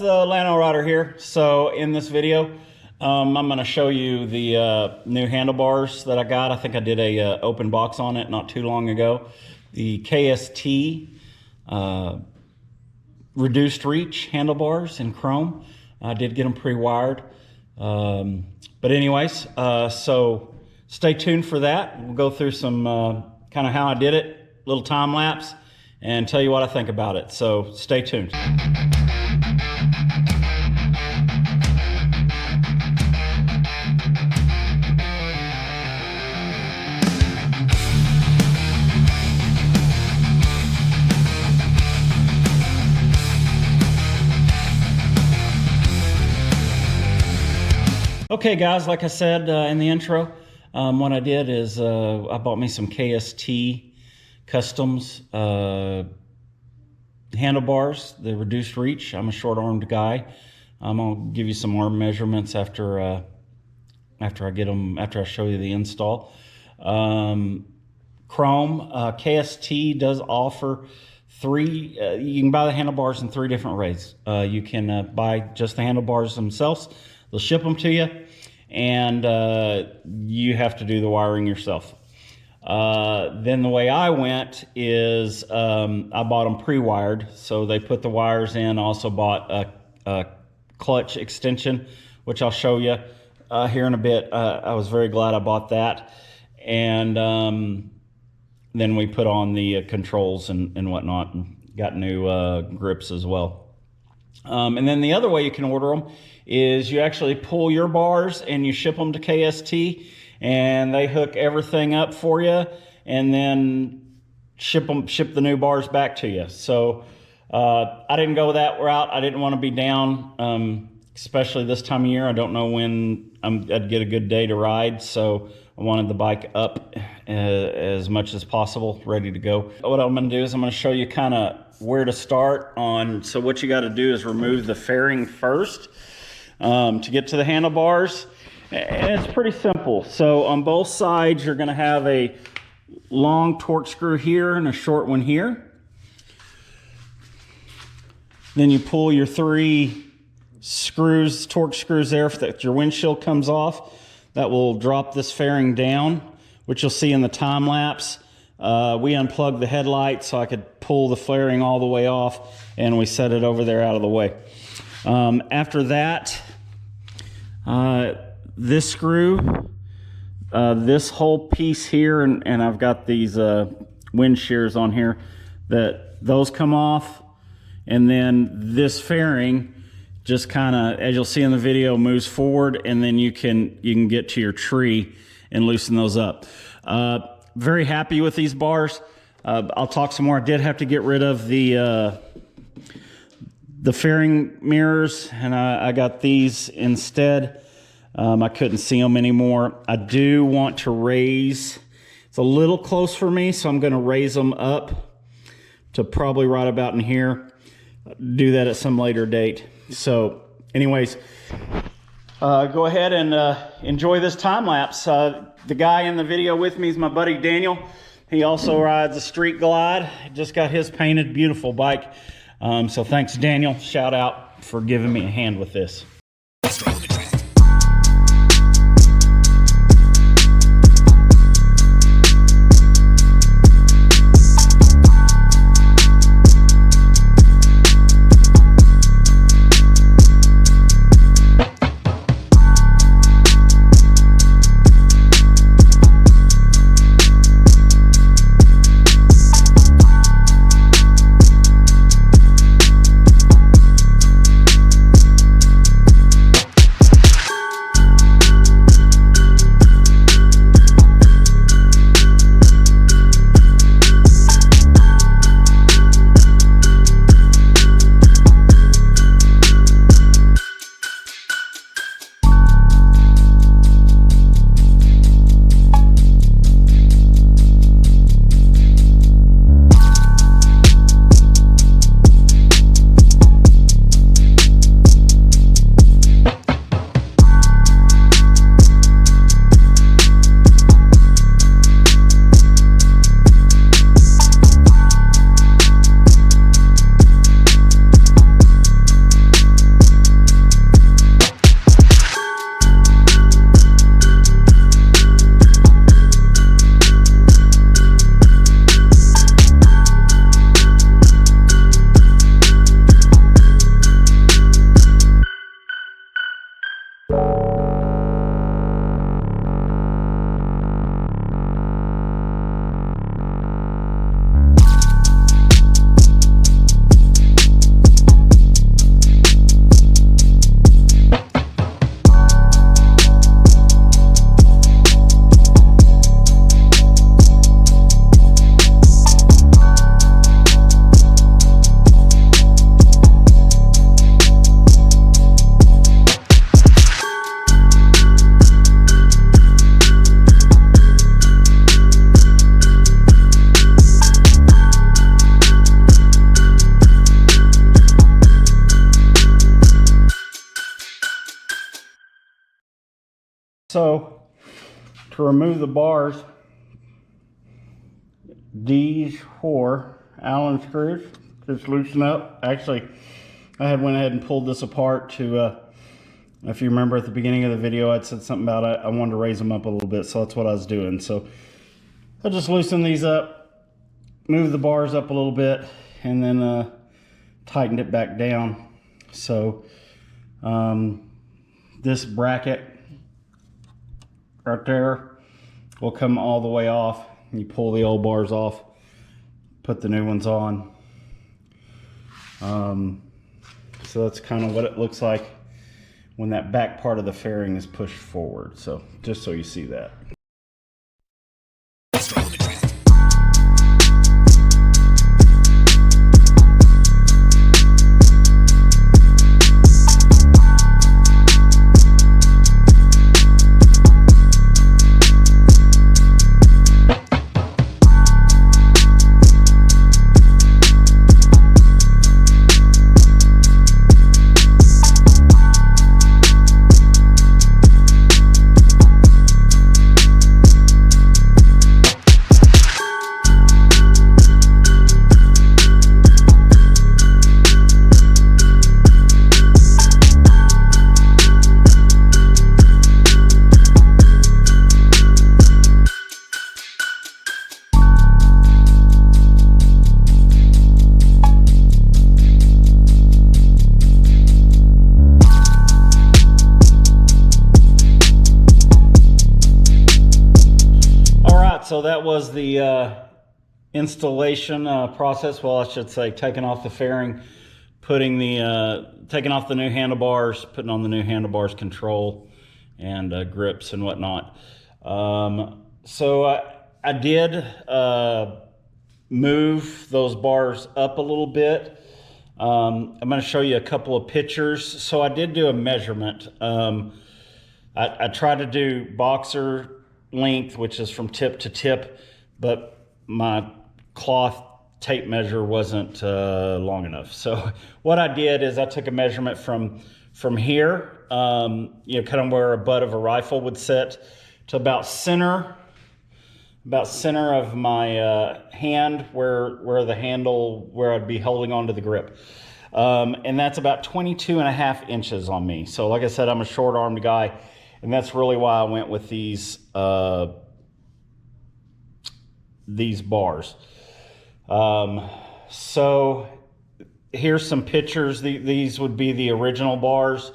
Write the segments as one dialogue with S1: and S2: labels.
S1: Lano Rider here. So in this video, I'm going to show you the new handlebars that I got. I think I did a open box on it not too long ago. The KST reduced reach handlebars in chrome. I did get them pre-wired. But anyways, so stay tuned for that. We'll go through some kind of how I did it, little time lapse, and tell you what I think about it. So stay tuned. Okay guys, like I said in the intro, what I did is I bought me some KST Kustoms handlebars, the reduced reach. I'm a short-armed guy. I'll give you some arm measurements after I get them, after I show you the install. Chrome, KST does offer three, you can buy the handlebars in three different ways. You can buy just the handlebars themselves. They'll ship them to you, and you have to do the wiring yourself. Then the way I went is I bought them pre-wired, so they put the wires in. I also bought a clutch extension, which I'll show you here in a bit. I was very glad I bought that. And then we put on the controls and whatnot, and got new grips as well. And then the other way you can order them is you actually pull your bars and you ship them to KST, and they hook everything up for you and then ship the new bars back to you. So I didn't go that route. I didn't want to be down, especially this time of year. I don't know when I'd get a good day to ride, so I wanted the bike up as much as possible, ready to go. What I'm going to do is I'm going to show you kind of where to start on. So what you got to do is remove the fairing first to get to the handlebars, and it's pretty simple. So on both sides you're going to have a long torque screw here and a short one here. Then you pull your three screws, torque screws there, that your windshield comes off. That will drop this fairing down, which you'll see in the time lapse. We unplugged the headlight so I could pull the fairing all the way off, and we set it over there out of the way. After that, this screw, this whole piece here, and I've got these wind shears on here, that those come off, and then this fairing just kind of, as you'll see in the video, moves forward, and then you can get to your tree and loosen those up. Very happy with these bars. I'll talk some more. I did have to get rid of the fairing mirrors, and I got these instead. I couldn't see them anymore. I do want to raise, it's a little close for me, so I'm going to raise them up to probably right about in here. Do that at some later date. So anyways, go ahead and enjoy this time lapse. The guy in the video with me is my buddy Daniel. He also rides a Street Glide. Just got his painted, beautiful bike. So thanks, Daniel. Shout out for giving me a hand with this. So to remove the bars, these 4 Allen screws just loosen up. Actually, I had went ahead and pulled this apart to, if you remember at the beginning of the video, I'd said something about I wanted to raise them up a little bit, so that's what I was doing. So I just loosen these up, move the bars up a little bit, and then tightened it back down. So this bracket right there will come all the way off. You pull the old bars off, put the new ones on. So that's kind of what it looks like when that back part of the fairing is pushed forward. So just so you see that. So that was the installation process. Well, I should say taking off the fairing, putting the taking off the new handlebars, putting on the new handlebars control and grips and whatnot. So I did move those bars up a little bit. I'm going to show you a couple of pictures. So I did do a measurement. I tried to do boxer length, which is from tip to tip, but my cloth tape measure wasn't long enough. So what I did is I took a measurement from here, you know, kind of where a butt of a rifle would sit, to about center of my hand, where the handle, where I'd be holding onto the grip. And that's about 22.5 inches on me. So like I said, I'm a short-armed guy, and that's really why I went with these bars. So here's some pictures. These would be the original bars.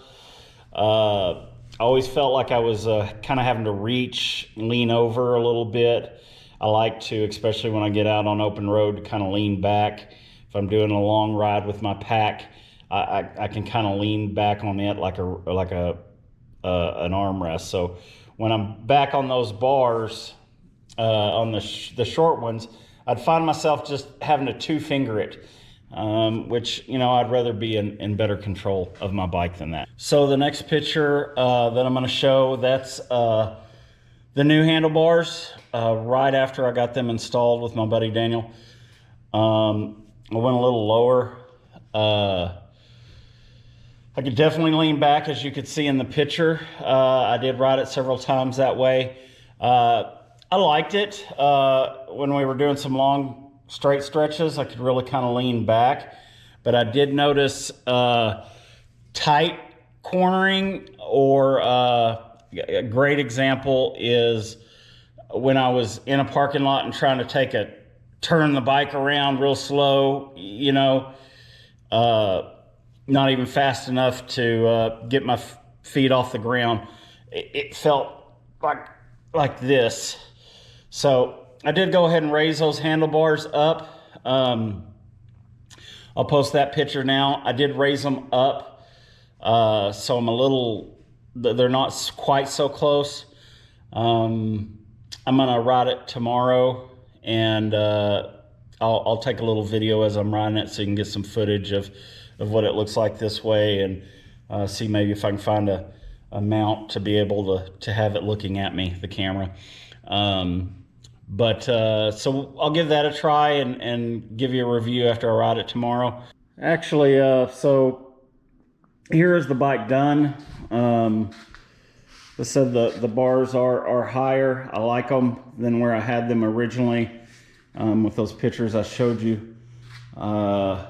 S1: I always felt like I was kind of having to reach, lean over a little bit. I like to, especially when I get out on open road, to kind of lean back. If I'm doing a long ride with my pack, I can kind of lean back on it like an armrest. So when I'm back on those bars, on the short ones, I'd find myself just having to two-finger it, which, you know, I'd rather be in better control of my bike than that. So the next picture that I'm going to show, that's the new handlebars right after I got them installed with my buddy Daniel. I went a little lower. I could definitely lean back, as you could see in the picture. I did ride it several times that way. I liked it. When we were doing some long straight stretches, I could really kind of lean back. But I did notice tight cornering, or a great example is when I was in a parking lot and trying to turn the bike around real slow, you know, not even fast enough to get my feet off the ground. It felt like this. So I did go ahead and raise those handlebars up. I'll post that picture now. I did raise them up. So they're not quite so close. I'm gonna ride it tomorrow, and I'll take a little video as I'm riding it so you can get some footage of what it looks like this way, and see maybe if I can find a mount to be able to have it looking at me, the camera. So I'll give that a try and give you a review after I ride it tomorrow. Actually, so here is the bike done. I said, the bars are higher. I like them than where I had them originally with those pictures I showed you. I'm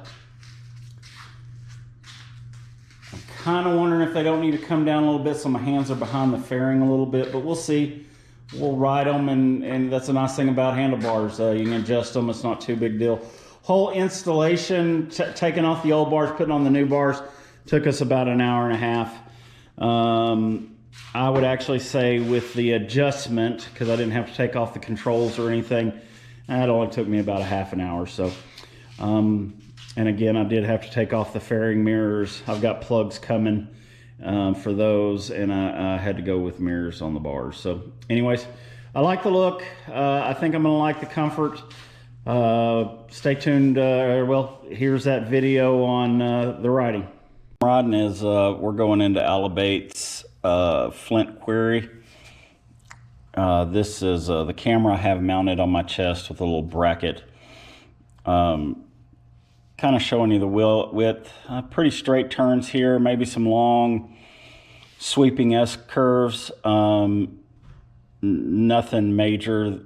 S1: kind of wondering if they don't need to come down a little bit so my hands are behind the fairing a little bit, but we'll see. We'll ride them, and that's a nice thing about handlebars. You can adjust them. It's not too big deal. Whole installation, taking off the old bars, putting on the new bars, took us about an hour and a half. I would actually say with the adjustment, because I didn't have to take off the controls or anything, that only took me about a half an hour. So, and again, I did have to take off the fairing mirrors. I've got plugs coming for those, and I had to go with mirrors on the bars. So anyways, I like the look. I think I'm gonna like the comfort. Stay tuned. Well, here's that video on the riding. Riding is we're going into Alabate's Flint Quarry. This is the camera I have mounted on my chest with a little bracket. Kind of showing you the wheel width. Pretty straight turns here, maybe some long sweeping S curves. Nothing major.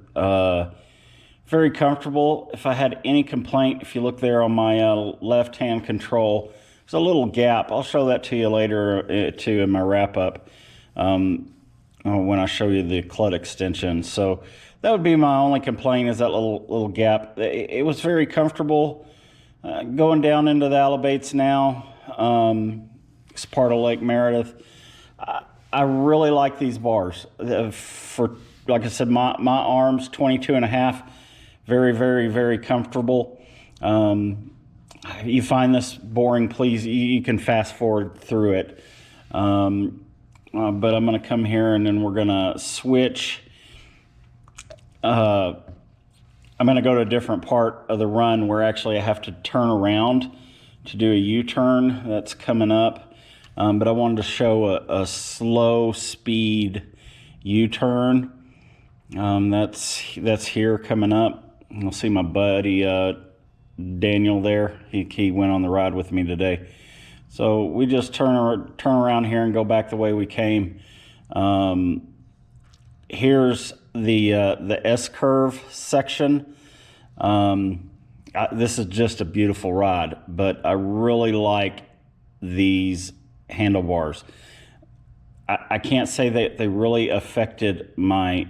S1: Very comfortable. If I had any complaint, if you look there on my left hand control, there's a little gap. I'll show that to you later too in my wrap up when I show you the clutch extension. So that would be my only complaint, is that little gap. It was very comfortable going down into the Alabates now. It's part of Lake Meredith. I really like these bars. For, like I said, my arms, 22 and a half, very, very, very comfortable. You find this boring, please, you can fast forward through it. But I'm going to come here and then we're going to switch. I'm going to go to a different part of the run where actually I have to turn around to do a U-turn. That's coming up. But I wanted to show a slow speed U-turn. That's here coming up. You'll see my buddy Daniel there. He went on the ride with me today. So we just turn around here and go back the way we came. Here's the S-curve section. This is just a beautiful ride, but I really like these handlebars. I can't say that they really affected my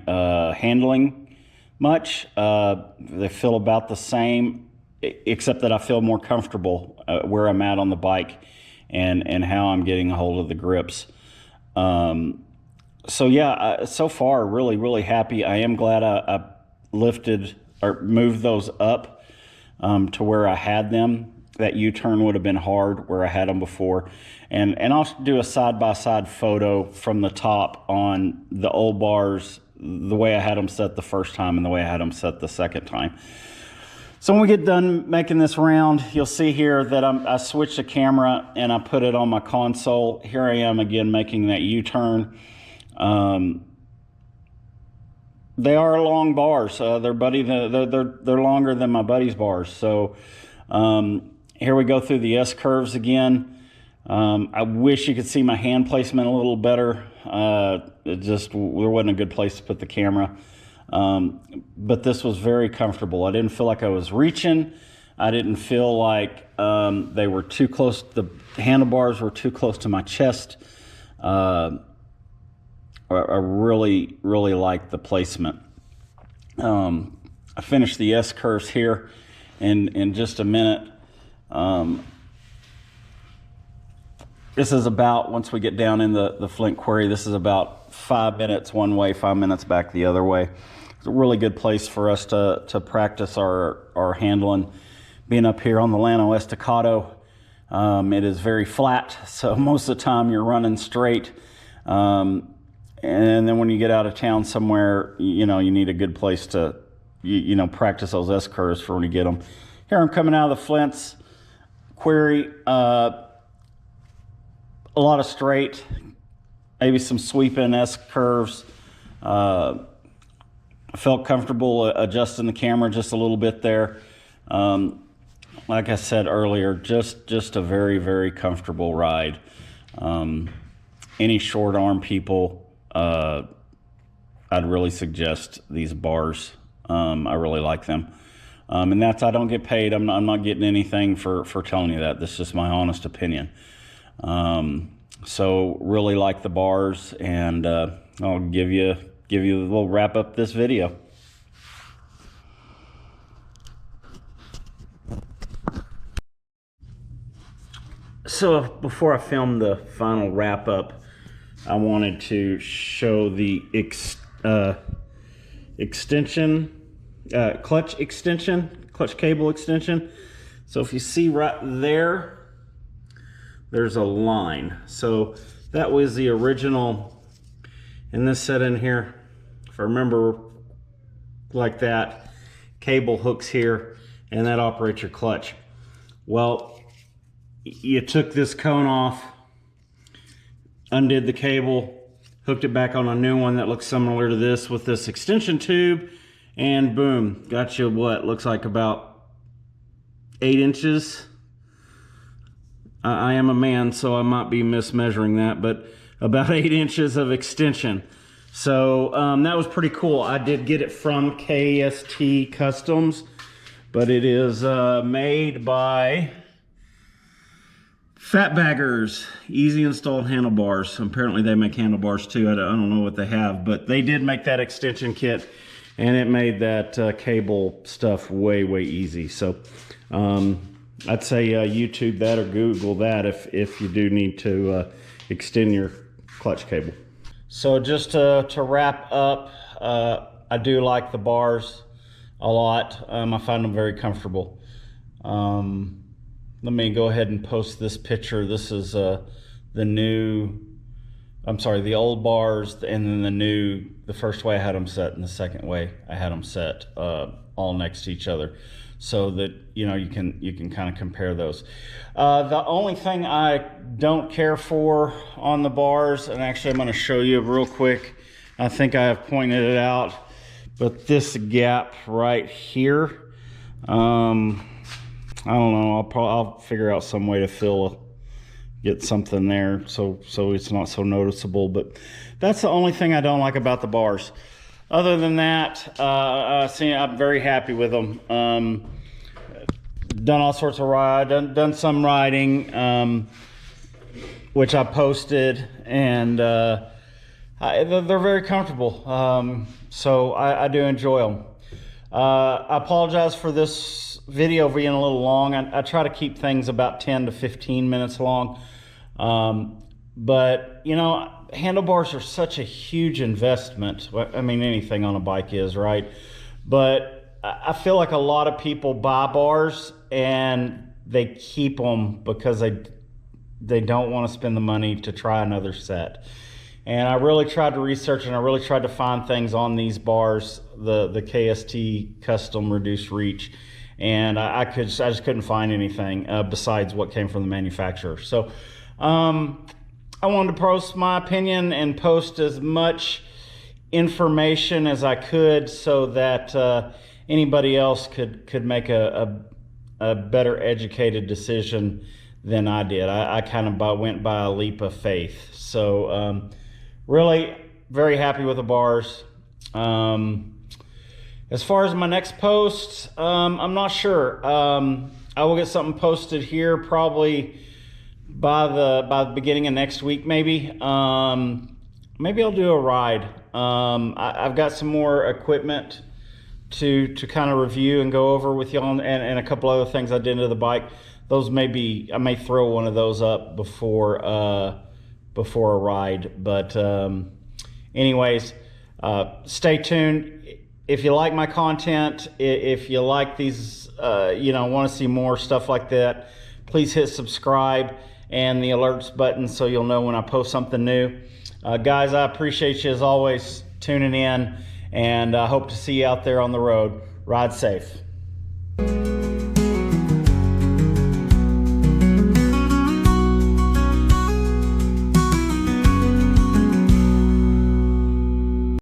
S1: handling much. They feel about the same, except that I feel more comfortable where I'm at on the bike and how I'm getting a hold of the grips. So yeah, so far really, really happy. I am glad I lifted or moved those up to where I had them. That U-turn would have been hard where I had them before. And I'll do a side-by-side photo from the top on the old bars, the way I had them set the first time and the way I had them set the second time. So when we get done making this round, you'll see here that I switched the camera and I put it on my console. Here I am again making that U-turn. They are long bars. They're longer than my buddy's bars. So here we go through the S curves again. I wish you could see my hand placement a little better. There wasn't a good place to put the camera. But this was very comfortable. I didn't feel like I was reaching. I didn't feel like they were too close. The handlebars were too close to my chest. I really, really like the placement. I finished the S curves here in just a minute. This is about, once we get down in the Flint Quarry, this is about 5 minutes one way, 5 minutes back the other way. It's a really good place for us to practice our handling. Being up here on the Llano Estacado, it is very flat, so most of the time you're running straight. And then when you get out of town somewhere, you need a good place to, practice those S curves for when you get them. Here I'm coming out of the Flint's Quarry. A lot of straight, maybe some sweeping S curves. I felt comfortable adjusting the camera just a little bit there. Like I said earlier, just a very, very comfortable ride. Any short arm people I'd really suggest these bars. I really like them. And that's, I don't get paid. I'm not getting anything for telling you that. This is just my honest opinion. So really like the bars, and I'll give you a little wrap up this video. So before I film the final wrap up, I wanted to show the clutch cable extension. So if you see right there, there's a line. So that was the original, and this set in here, if I remember like that, cable hooks here, and that operates your clutch. Well, you took this cone off, undid the cable, hooked it back on a new one that looks similar to this with this extension tube, and boom, got you what looks like about 8 inches. I am a man, so I might be mismeasuring that, but about 8 inches of extension. So that was pretty cool. I did get it from KST Kustoms, but it is made by Fatbaggers, easy installed handlebars. Apparently they make handlebars too. I don't know what they have, but they did make that extension kit, and it made that cable stuff way easy. So I'd say YouTube that or Google that if you do need to extend your clutch cable. So just to wrap up, I do like the bars a lot. I find them very comfortable. Let me go ahead and post this picture. This is the old bars, and then the first way I had them set and the second way I had them set all next to each other, so that you can kind of compare those. The only thing I don't care for on the bars, and actually I'm going to show you real quick, I think I have pointed it out, but this gap right here, I don't know, I'll figure out some way to get something there so it's not so noticeable, but that's the only thing I don't like about the bars. Other than that, I'm very happy with them. Done all sorts of done some riding, which I posted, and they're very comfortable. So I do enjoy them. I apologize for this video being a little long. I try to keep things about 10 to 15 minutes long. But handlebars are such a huge investment. I mean, anything on a bike is, right? But I feel like a lot of people buy bars and they keep them because they don't want to spend the money to try another set. And I really tried to research, and I really tried to find things on these bars, the KST Custom Reduced Reach, and I just couldn't find anything besides what came from the manufacturer. So I wanted to post my opinion and post as much information as I could, so that anybody else could make a better educated decision than I did. I kind of went by a leap of faith. So really very happy with the bars. As far as my next post, I'm not sure. I will get something posted here probably by the beginning of next week, maybe. Maybe I'll do a ride. I've got some more equipment to kind of review and go over with y'all, and a couple other things I did to the bike. Those I may throw one of those up before a ride. But anyways, stay tuned. If you like my content, if you like these, want to see more stuff like that, please hit subscribe and the alerts button so you'll know when I post something new. Guys, I appreciate you as always tuning in, and I hope to see you out there on the road. Ride safe.